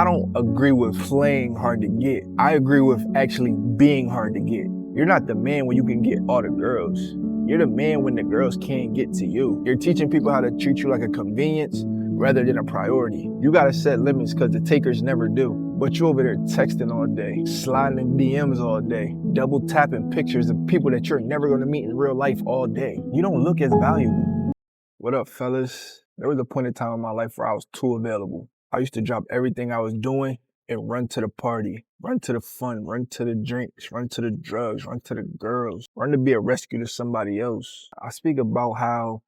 I don't agree with playing hard to get. I agree with actually being hard to get. You're not the man when you can get all the girls. You're the man when the girls can't get to you. You're teaching people how to treat you like a convenience rather than a priority. You gotta set limits because the takers never do. But you over there texting all day, sliding in DMs all day, double tapping pictures of people that you're never gonna meet in real life all day. You don't look as valuable. What up, fellas? There was a point in time in my life where I was too available. I used to drop everything I was doing and run to the party, run to the fun, run to the drinks, run to the drugs, run to the girls, run to be a rescue to somebody else. I speak about how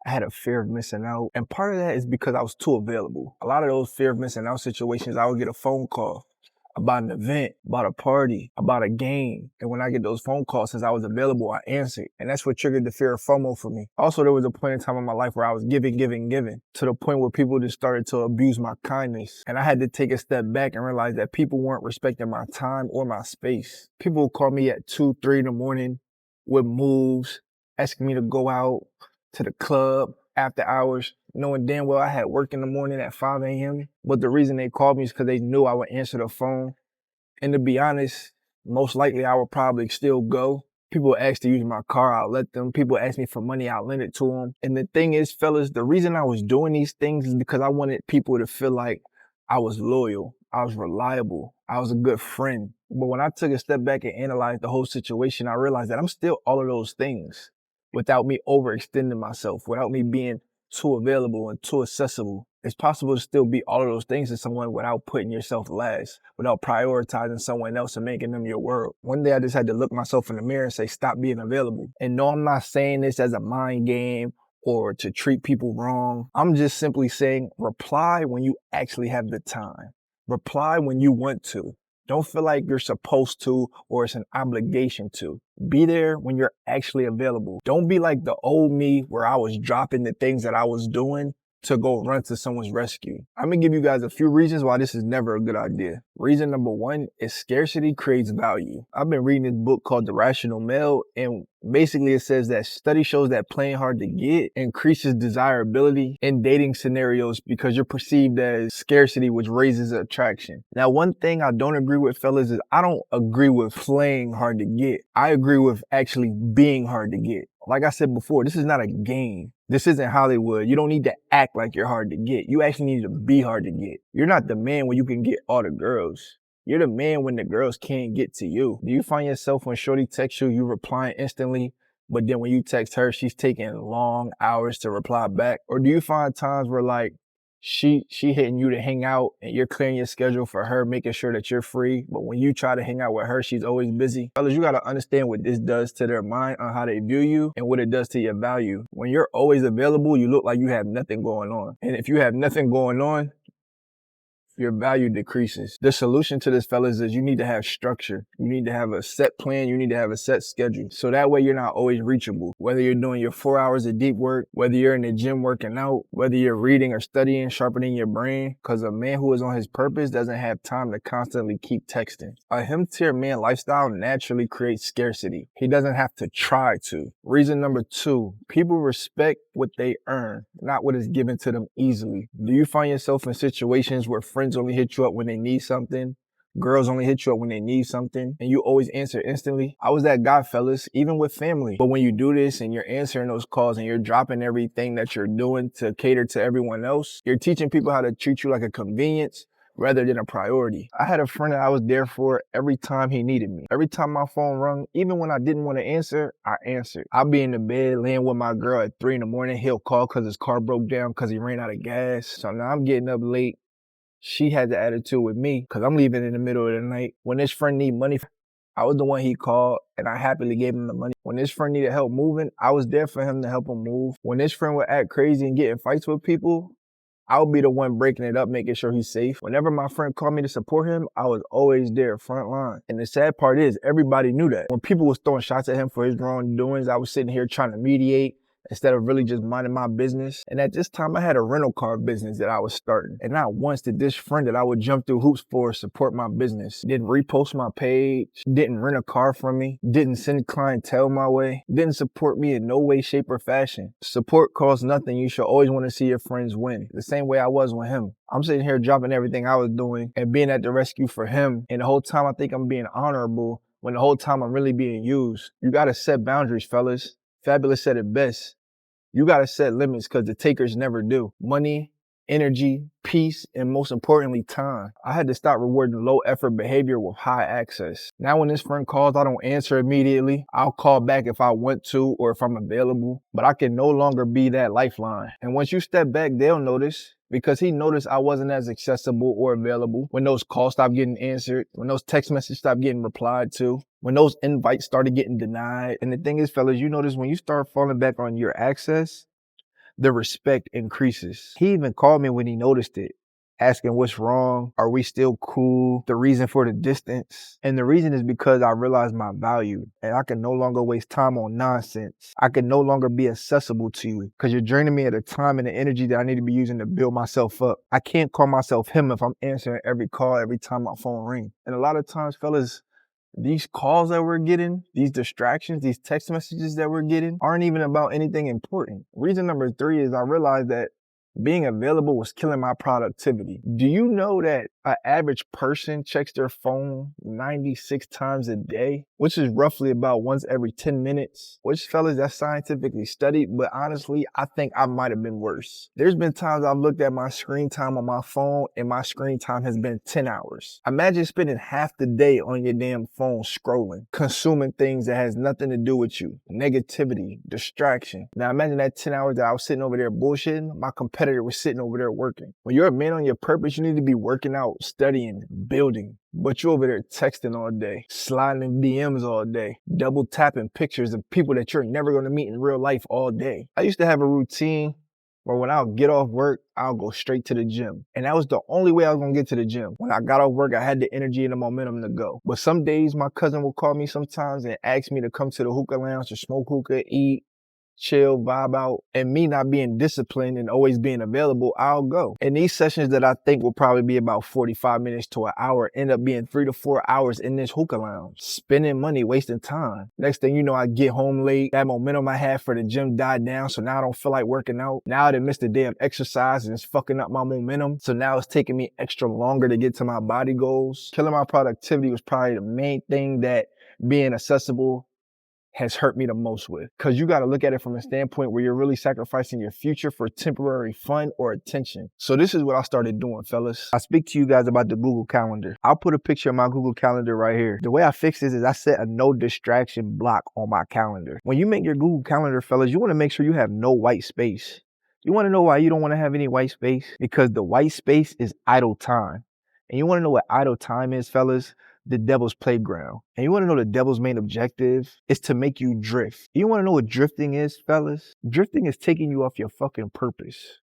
I had a fear of missing out. And part of that is because I was too available. A lot of those fear of missing out situations, I would get a phone call about an event, about a party, about a game. And when I get those phone calls, since I was available, I answered. And that's what triggered the fear of FOMO for me. Also, there was a point in time in my life where I was giving, to the point where people just started to abuse my kindness. And I had to take a step back and realize that people weren't respecting my time or my space. People would call me at 2, 3 in the morning with moves, asking me to go out to the club after hours, knowing damn well I had work in the morning at 5 a.m. But the reason they called me is because they knew I would answer the phone. And to be honest, most likely I would probably still go. People ask to use my car, I'll let them. People ask me for money, I'll lend it to them. And the thing is, fellas, the reason I was doing these things is because I wanted people to feel like I was loyal, I was reliable, I was a good friend. But when I took a step back and analyzed the whole situation, I realized that I'm still all of those things without me overextending myself, without me being too available and too accessible. It's possible to still be all of those things to someone without putting yourself last, without prioritizing someone else and making them your world. One day I just had to look myself in the mirror and say, stop being available. And no, I'm not saying this as a mind game or to treat people wrong. I'm just simply saying, reply when you actually have the time. Reply when you want to. Don't feel like you're supposed to or it's an obligation to. Be there when you're actually available. Don't be like the old me where I was dropping the things that I was doing to go run to someone's rescue. I'm gonna give you guys a few reasons why this is never a good idea. Reason number one is scarcity creates value. I've been reading this book called The Rational Male, and basically it says that study shows that playing hard to get increases desirability in dating scenarios because you're perceived as scarcity, which raises attraction. Now, one thing I don't agree with, fellas, is I don't agree with playing hard to get. I agree with actually being hard to get. Like I said before, this is not a game. This isn't Hollywood. You don't need to act like you're hard to get. You actually need to be hard to get. You're not the man when you can get all the girls. You're the man when the girls can't get to you. Do you find yourself when shorty texts you, you replying instantly, but then when you text her, she's taking long hours to reply back? Or do you find times where like, she hitting you to hang out and you're clearing your schedule for her, making sure that you're free, but when you try to hang out with her, she's always busy? Fellas, you gotta understand what this does to their mind on how they view you and what it does to your value. When you're always available, you look like you have nothing going on. And if you have nothing going on, your value decreases. The solution to this, fellas, is you need to have structure. You need to have a set plan. You need to have a set schedule. So that way you're not always reachable. Whether you're doing your 4 hours of deep work, whether you're in the gym working out, whether you're reading or studying, sharpening your brain, because a man who is on his purpose doesn't have time to constantly keep texting. A him-tier man lifestyle naturally creates scarcity. He doesn't have to try to. Reason number two, people respect what they earn, not what is given to them easily. Do you find yourself in situations where friends only hit you up when they need something, girls only hit you up when they need something, and you always answer instantly? I was that guy, fellas, even with family. But when you do this and you're answering those calls and you're dropping everything that you're doing to cater to everyone else, you're teaching people how to treat you like a convenience rather than a priority. I had a friend that I was there for every time he needed me. Every time my phone rung, even when I didn't want to answer, I answered. I'll be in the bed laying with my girl at 3 in the morning. He'll call because his car broke down because he ran out of gas. So now I'm getting up late. She had the attitude with me because I'm leaving in the middle of the night. When this friend needed money, I was the one he called and I happily gave him the money. When this friend needed help moving, I was there for him to help him move. When this friend would act crazy and get in fights with people, I would be the one breaking it up, making sure he's safe. Whenever my friend called me to support him, I was always there, front line. And the sad part is, everybody knew that. When people was throwing shots at him for his wrongdoings, I was sitting here trying to mediate, instead of really just minding my business. And at this time, I had a rental car business that I was starting. And not once did this friend that I would jump through hoops for support my business. Didn't repost my page, didn't rent a car from me, didn't send clientele my way, didn't support me in no way, shape, or fashion. Support costs nothing. You should always want to see your friends win. The same way I was with him. I'm sitting here dropping everything I was doing and being at the rescue for him. And the whole time I think I'm being honorable, when the whole time I'm really being used. You gotta set boundaries, fellas. Fabulous said it best. You gotta set limits because the takers never do. Money, energy, peace, and most importantly, time. I had to stop rewarding low effort behavior with high access. Now when this friend calls, I don't answer immediately. I'll call back if I want to or if I'm available, but I can no longer be that lifeline. And once you step back, they'll notice. Because he noticed I wasn't as accessible or available when those calls stopped getting answered, when those text messages stopped getting replied to, when those invites started getting denied. And the thing is, fellas, you notice when you start falling back on your access, the respect increases. He even called me when he noticed it, asking what's wrong, are we still cool, the reason for the distance. And the reason is because I realized my value and I can no longer waste time on nonsense. I can no longer be accessible to you because you're draining me at a time and the energy that I need to be using to build myself up. I can't call myself him if I'm answering every call every time my phone rings. And a lot of times, fellas, these calls that we're getting, these distractions, these text messages that we're getting aren't even about anything important. Reason number 3 is I realized that being available was killing my productivity. Do you know that an average person checks their phone 96 times a day, which is roughly about once every 10 minutes, which, fellas, that's scientifically studied, but honestly, I think I might have been worse. There's been times I've looked at my screen time on my phone and my screen time has been 10 hours. Imagine spending half the day on your damn phone scrolling, consuming things that has nothing to do with you, negativity, distraction. Now imagine that 10 hours that I was sitting over there bullshitting, my competitor was sitting over there working. When you're a man on your purpose, you need to be working out, studying, building. But you're over there texting all day, sliding in DMs all day, double tapping pictures of people that you're never going to meet in real life all day. I used to have a routine where when I'll get off work, I'll go straight to the gym. And that was the only way I was going to get to the gym. When I got off work, I had the energy and the momentum to go. But some days my cousin will call me sometimes and ask me to come to the hookah lounge to smoke hookah, eat, chill, vibe out, and me not being disciplined and always being available, I'll go. And these sessions that I think will probably be about 45 minutes to an hour end up being 3 to 4 hours in this hookah lounge, spending money, wasting time. Next thing you know, I get home late. That momentum I had for the gym died down, so now I don't feel like working out. Now I done missed a day of exercise and it's fucking up my momentum. So now it's taking me extra longer to get to my body goals. Killing my productivity was probably the main thing that being accessible has hurt me the most with. Because you got to look at it from a standpoint where you're really sacrificing your future for temporary fun or attention. So this is what I started doing, fellas. I speak to you guys about the Google Calendar. I'll put a picture of my Google Calendar right here. The way I fix this is I set a no distraction block on my calendar. When you make your Google Calendar, fellas, you want to make sure you have no white space. You want to know why you don't want to have any white space? Because the white space is idle time. And you want to know what idle time is, fellas? The devil's playground. And you want to know the devil's main objective is to make you drift. You want to know what drifting is, fellas? Drifting is taking you off your fucking purpose.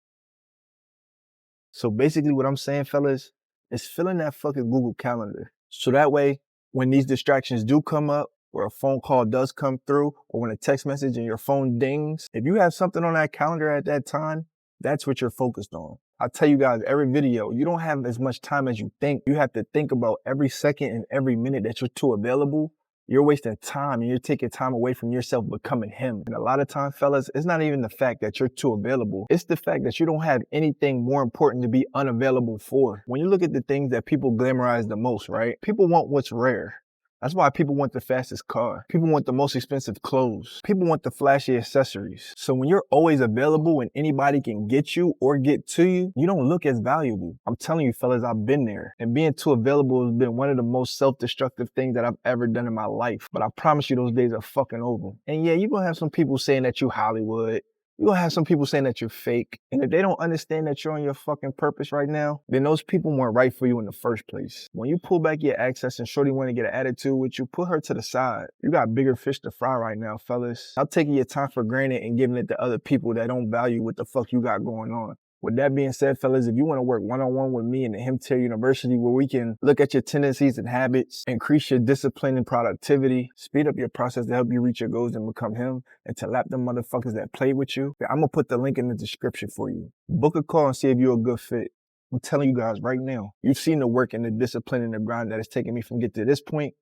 So basically what I'm saying, fellas, is fill in that fucking Google Calendar. So that way, when these distractions do come up, or a phone call does come through, or when a text message and your phone dings, if you have something on that calendar at that time, that's what you're focused on. I tell you guys, every video, you don't have as much time as you think. You have to think about every second and every minute that you're too available. You're wasting time and you're taking time away from yourself becoming him. And a lot of times, fellas, it's not even the fact that you're too available. It's the fact that you don't have anything more important to be unavailable for. When you look at the things that people glamorize the most, right? People want what's rare. That's why people want the fastest car. People want the most expensive clothes. People want the flashy accessories. So when you're always available and anybody can get you or get to you, you don't look as valuable. I'm telling you, fellas, I've been there. And being too available has been one of the most self-destructive things that I've ever done in my life. But I promise you those days are fucking over. And yeah, you're gonna have some people saying that you Hollywood. You're gonna have some people saying that you're fake. And if they don't understand that you're on your fucking purpose right now, then those people weren't right for you in the first place. When you pull back your access and shorty wanna get an attitude with you, put her to the side. You got bigger fish to fry right now, fellas. Stop taking your time for granted and giving it to other people that don't value what the fuck you got going on. With that being said, fellas, if you want to work one-on-one with me in the Hemtair University, where we can look at your tendencies and habits, increase your discipline and productivity, speed up your process to help you reach your goals and become him, and to lap them motherfuckers that play with you, I'm going to put the link in the description for you. Book a call and see if you're a good fit. I'm telling you guys right now, you've seen the work and the discipline and the grind that has taken me from get to this point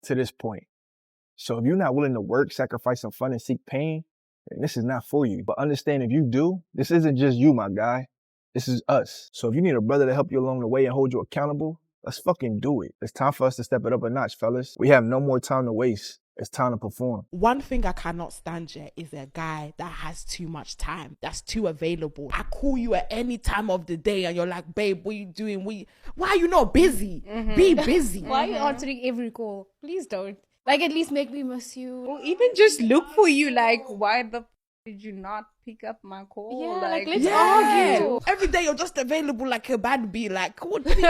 to this point. So if you're not willing to work, sacrifice some fun, and seek pain, then this is not for you. But understand, if you do, this isn't just you, my guy. This is us. So if you need a brother to help you along the way and hold you accountable, let's fucking do it. It's time for us to step it up a notch, fellas. We have no more time to waste. It's time to perform. One thing I cannot stand yet is a guy that has too much time, that's too available. I call you at any time of the day and you're like, babe, what are you doing? Why are you not busy? Be busy. Why are you answering every call? Please don't. Like, at least make me miss you. Or even just look for you, like, why the did you not pick up my call? Yeah, like let's argue. Every day you're just available like a bad bee. Like, what do you